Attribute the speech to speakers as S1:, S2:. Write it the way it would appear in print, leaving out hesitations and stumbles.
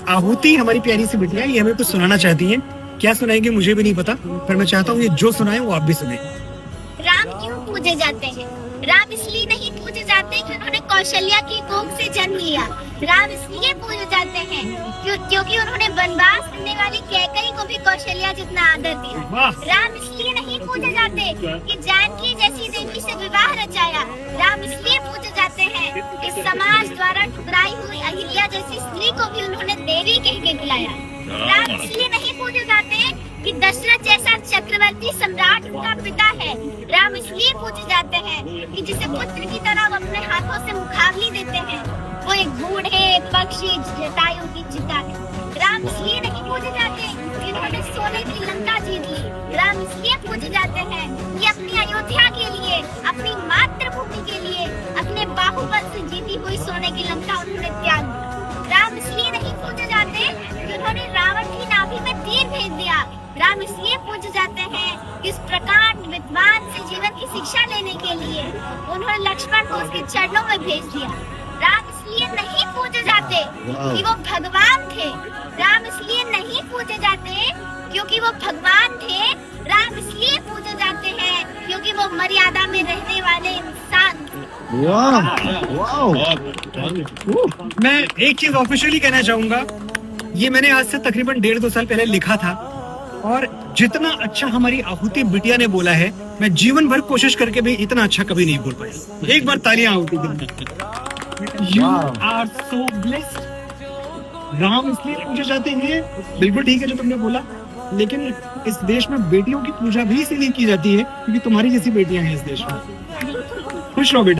S1: आहुति हमारी प्यारी सी बिटिया ये हमें कुछ सुनाना चाहती है। क्या सुनाएंगे मुझे भी नहीं पता, पर मैं चाहता हूँ ये जो सुनाए वो आप भी सुने।
S2: राम क्यों पूजे जाते हैं? राम इसलिए नहीं पूजे जाते कि उन्होंने कौशल्या की कोख से जन्म लिया। राम इसलिए पूजे जाते हैं क्योंकि उन्होंने वनवास करने वाली कैकई को भी कौशल्या जितना आदर दिया। राम इसलिए नहीं पूजे जाते कि जानकी जैसी देवी से विवाह रचाया। राम इसलिए पूजे जाते हैं कि समाज द्वारा ठुकराई हुई अहिल्या जैसी स्त्री को भी उन्होंने देवी कह के बुलाया। राम इसलिए नहीं पूजे जाते कि दशरथ जैसा चक्रवर्ती सम्राट उनका पिता है। राम इसलिए पूजे जाते हैं कि जिसे पुत्र की तरह वो अपने हाथों से मुखाग्नि देते हैं वो एक बूढ़े पक्षी जटायु की चिता है। राम इसलिए नहीं पूजे जाते कि उन्होंने सोने की लंका जीत ली। राम इसलिए पूजे जाते हैं कि अपनी अयोध्या के लिए, अपनी मातृभूमि के लिए, अपने बाहुबल से जीती हुई सोने की लंका उन्होंने त्याग दी। राम इसलिए नहीं पूजे जाते कि उन्होंने रावण की नाभि में तीर भेज दिया। राम इसलिए पूजे जाते हैं कि इस प्रकार विद्वान से जीवन की शिक्षा लेने के लिए उन्होंने लक्ष्मण को उसके चरणों में भेज दिया। राम इसलिए नहीं पूजे जाते कि वो भगवान थे। राम इसलिए नहीं पूजे जाते क्योंकि वो भगवान थे। राम इसलिए पूजे जाते हैं क्योंकि वो मर्यादा में रहने वाले इंसान।
S1: मैं एक चीज ऑफिशियली कहना चाहूंगा, ये मैंने आज से तकरीबन 1.5-2 साल पहले लिखा था और जितना अच्छा हमारी आहुति बिटिया ने बोला है मैं जीवन भर कोशिश करके भी इतना अच्छा कभी नहीं बोल पाया। एक बार तालियां आहुति के लिए। You are so blessed. Ram इसलिए पूजे जाते हैं, बिल्कुल ठीक है जो तुमने बोला, लेकिन इस देश में बेटियों की पूजा भी इसलिए की जाती है क्योंकि तुम्हारी जैसी बेटियां हैं इस देश में। खुश रहो बेटी।